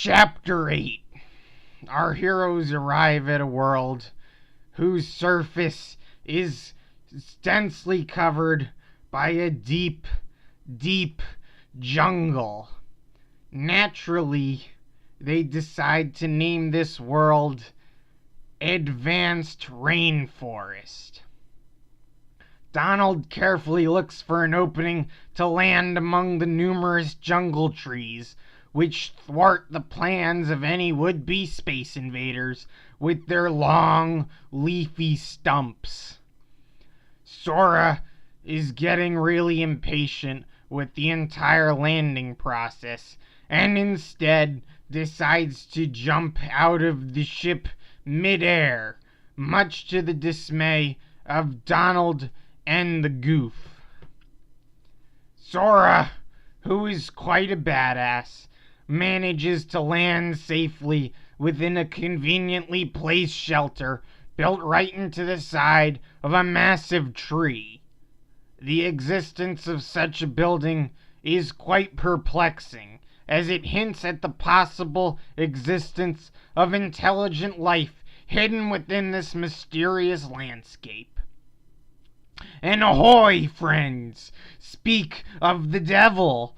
Chapter 8. Our heroes arrive at a world whose surface is densely covered by a deep, deep jungle. Naturally, they decide to name this world Advanced Rainforest. Donald carefully looks for an opening to land among the numerous jungle trees which thwart the plans of any would-be space invaders with their long, leafy stumps. Sora is getting really impatient with the entire landing process and instead decides to jump out of the ship mid-air, much to the dismay of Donald and the Goof. Sora, who is quite a badass, manages to land safely within a conveniently placed shelter built right into the side of a massive tree. The existence of such a building is quite perplexing, as it hints at the possible existence of intelligent life hidden within this mysterious landscape. And ahoy, friends! Speak of the devil!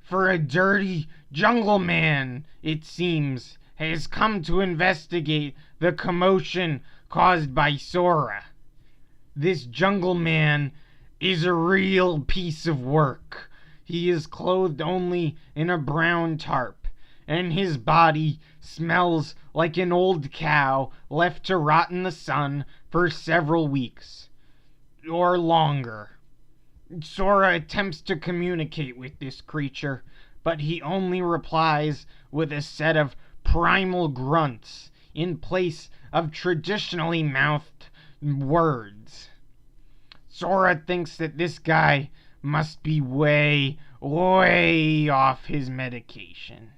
For a dirty jungle man, it seems, has come to investigate the commotion caused by Sora. This jungle man is a real piece of work. He is clothed only in a brown tarp, and his body smells like an old cow left to rot in the sun for several weeks, or longer. Sora attempts to communicate with this creature, but he only replies with a set of primal grunts in place of traditionally mouthed words. Sora thinks that this guy must be way, way off his medication.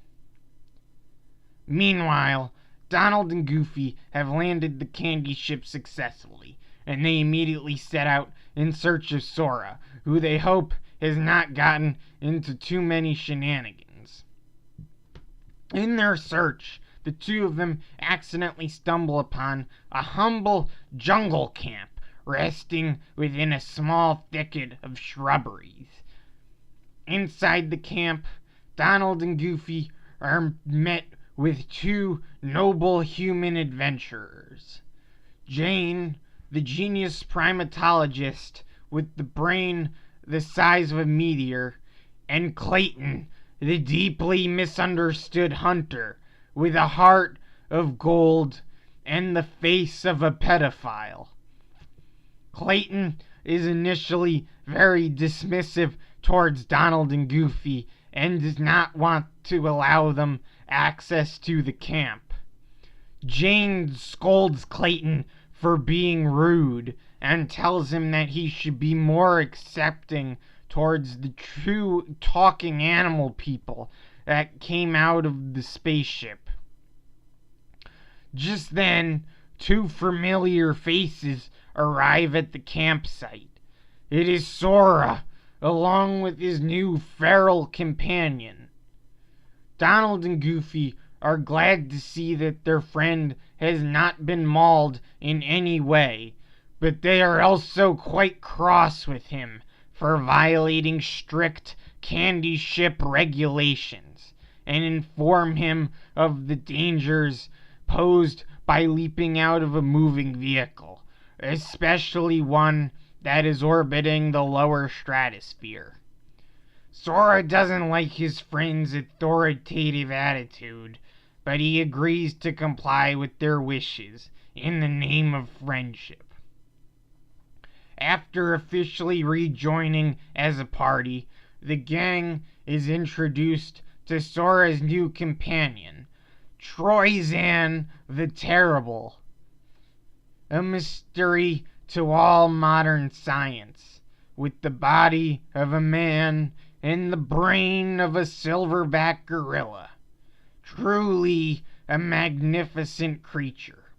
Meanwhile, Donald and Goofy have landed the candy ship successfully, and they immediately set out in search of Sora, who they hope has not gotten into too many shenanigans. In their search, the two of them accidentally stumble upon a humble jungle camp resting within a small thicket of shrubberies. Inside the camp, Donald and Goofy are met with two noble human adventurers. Jane, the genius primatologist with the brain the size of a meteor, and Clayton, the deeply misunderstood hunter with a heart of gold and the face of a pedophile. Clayton is initially very dismissive towards Donald and Goofy and does not want to allow them access to the camp. Jane scolds Clayton for being rude and tells him that he should be more accepting towards the true talking animal people that came out of the spaceship. Just then, two familiar faces arrive at the campsite. It is Sora, along with his new feral companion. Donald and Goofy are glad to see that their friend has not been mauled in any way, but they are also quite cross with him for violating strict candy ship regulations, and inform him of the dangers posed by leaping out of a moving vehicle, especially one that is orbiting the lower stratosphere. Sora doesn't like his friend's authoritative attitude, but he agrees to comply with their wishes in the name of friendship. After officially rejoining as a party, the gang is introduced to Sora's new companion, Troyzan the Terrible, a mystery to all modern science, with the body of a man and the brain of a silverback gorilla. Truly a magnificent creature.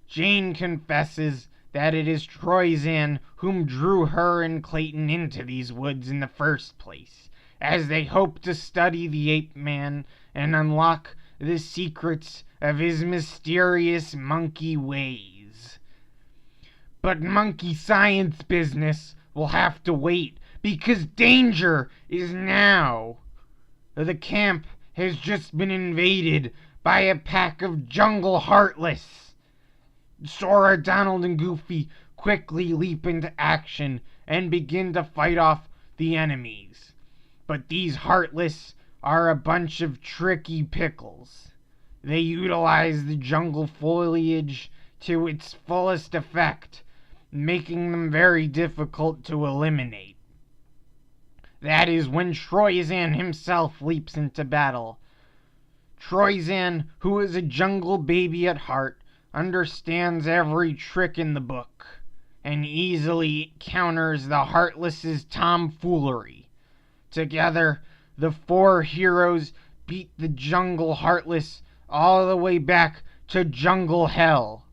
Jane confesses that it is Troyzan whom drew her and Clayton into these woods in the first place, as they hope to study the ape man and unlock the secrets of his mysterious monkey ways. But monkey science business will have to wait, because danger is now. The camp has just been invaded by a pack of jungle heartless. Sora, Donald, and Goofy quickly leap into action and begin to fight off the enemies. But these heartless are a bunch of tricky pickles. They utilize the jungle foliage to its fullest effect, making them very difficult to eliminate. That is when Troyzan himself leaps into battle. Troyzan, who is a jungle baby at heart, understands every trick in the book, and easily counters the Heartless's tomfoolery. Together, the four heroes beat the jungle Heartless all the way back to jungle hell.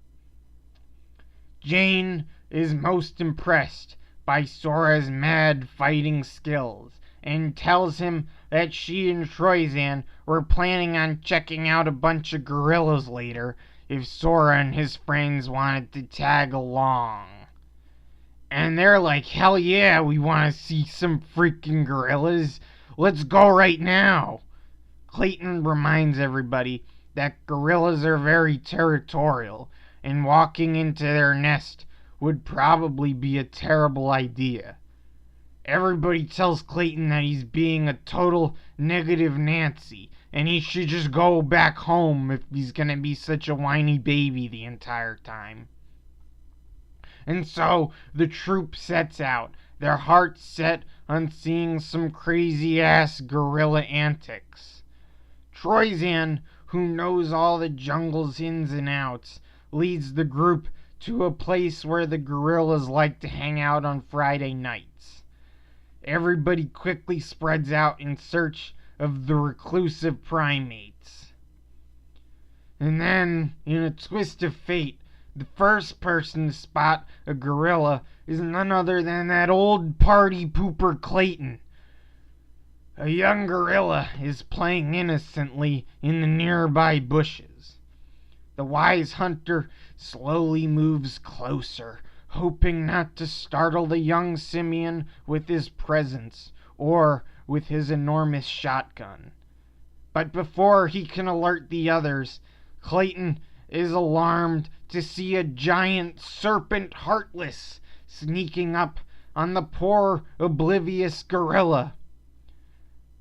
Jane is most impressed by Sora's mad fighting skills, and tells him that she and Troyzan were planning on checking out a bunch of gorillas later if Sora and his friends wanted to tag along. And they're like, hell yeah, we want to see some freaking gorillas. Let's go right now. Clayton reminds everybody that gorillas are very territorial, and walking into their nest would probably be a terrible idea. Everybody tells Clayton that he's being a total negative Nancy, and he should just go back home if he's gonna be such a whiny baby the entire time. And so the troop sets out, their hearts set on seeing some crazy-ass gorilla antics. Troyzan, who knows all the jungle's ins and outs, leads the group to a place where the gorillas like to hang out on Friday nights. Everybody quickly spreads out in search of the reclusive primates. And then, in a twist of fate, the first person to spot a gorilla is none other than that old party pooper Clayton. A young gorilla is playing innocently in the nearby bushes. The wise hunter slowly moves closer, hoping not to startle the young simian with his presence or with his enormous shotgun. But before he can alert the others, Clayton is alarmed to see a giant serpent Heartless sneaking up on the poor oblivious gorilla.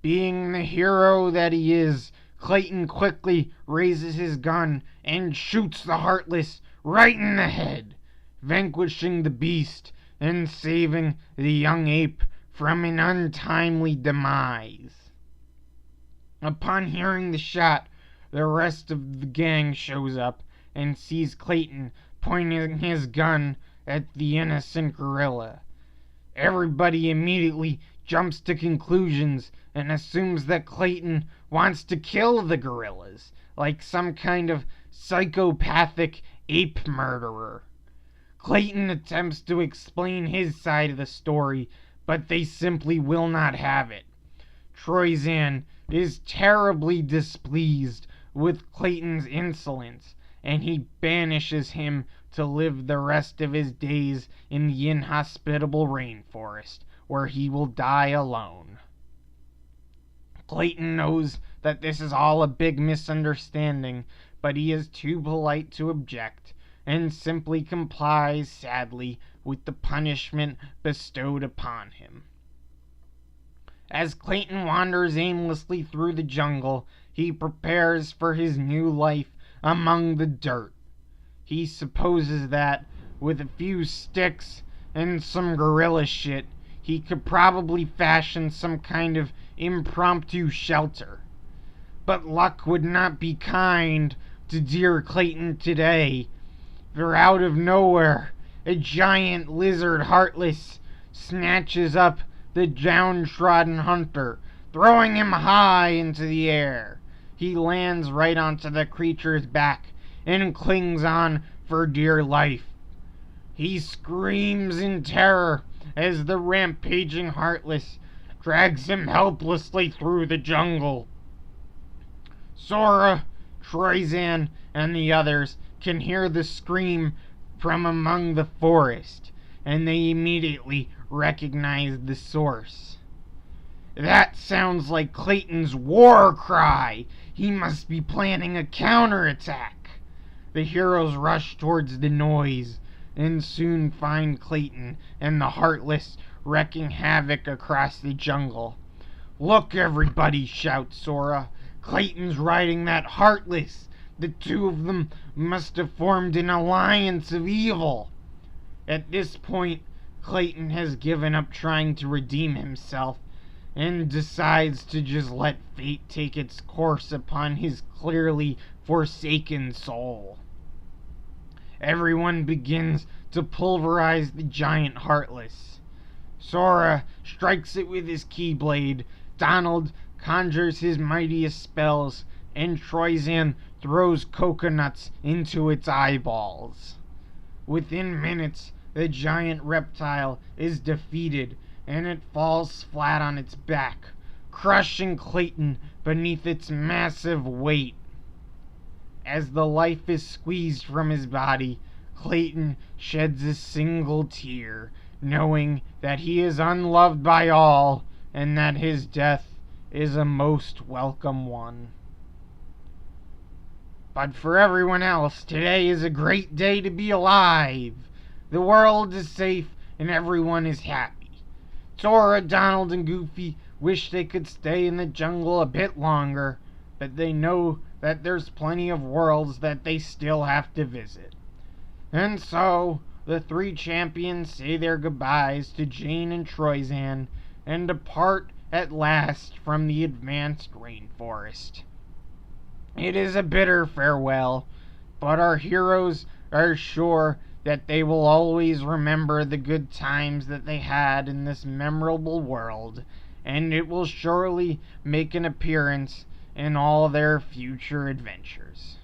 Being the hero that he is, Clayton quickly raises his gun and shoots the Heartless right in the head, vanquishing the beast and saving the young ape from an untimely demise. Upon hearing the shot, the rest of the gang shows up and sees Clayton pointing his gun at the innocent gorilla. Everybody immediately jumps to conclusions and assumes that Clayton wants to kill the gorillas, like some kind of psychopathic ape murderer. Clayton attempts to explain his side of the story, but they simply will not have it. Troyzan is terribly displeased with Clayton's insolence, and he banishes him to live the rest of his days in the inhospitable rainforest, where he will die alone. Clayton knows that this is all a big misunderstanding, but he is too polite to object, and simply complies sadly with the punishment bestowed upon him. As Clayton wanders aimlessly through the jungle, he prepares for his new life among the dirt. He supposes that, with a few sticks and some gorilla shit, he could probably fashion some kind of impromptu shelter. But luck would not be kind to dear Clayton today, for out of nowhere, a giant lizard Heartless snatches up the downtrodden hunter, throwing him high into the air. He lands right onto the creature's back and clings on for dear life. He screams in terror as the rampaging Heartless drags him helplessly through the jungle. Sora, Troyzan, and the others can hear the scream from among the forest, and they immediately recognize the source. That sounds like Clayton's war cry. He must be planning a counterattack. The heroes rush towards the noise and soon find Clayton and the Heartless wreaking havoc across the jungle. "Look, everybody," shouts Sora. "Clayton's riding that Heartless. The two of them must have formed an alliance of evil." At this point, Clayton has given up trying to redeem himself and decides to just let fate take its course upon his clearly forsaken soul. Everyone begins to pulverize the giant Heartless. Sora strikes it with his Keyblade, Donald conjures his mightiest spells, and Troyzan throws coconuts into its eyeballs. Within minutes, the giant reptile is defeated, and it falls flat on its back, crushing Clayton beneath its massive weight. As the life is squeezed from his body, Clayton sheds a single tear, knowing that he is unloved by all, and that his death is a most welcome one. But for everyone else, today is a great day to be alive. The world is safe, and everyone is happy. Sora, Donald, and Goofy wish they could stay in the jungle a bit longer, but they know that there's plenty of worlds that they still have to visit. And so, the three champions say their goodbyes to Jane and Troyzan and depart at last from the advanced rainforest. It is a bitter farewell, but our heroes are sure that they will always remember the good times that they had in this memorable world, and it will surely make an appearance in all their future adventures.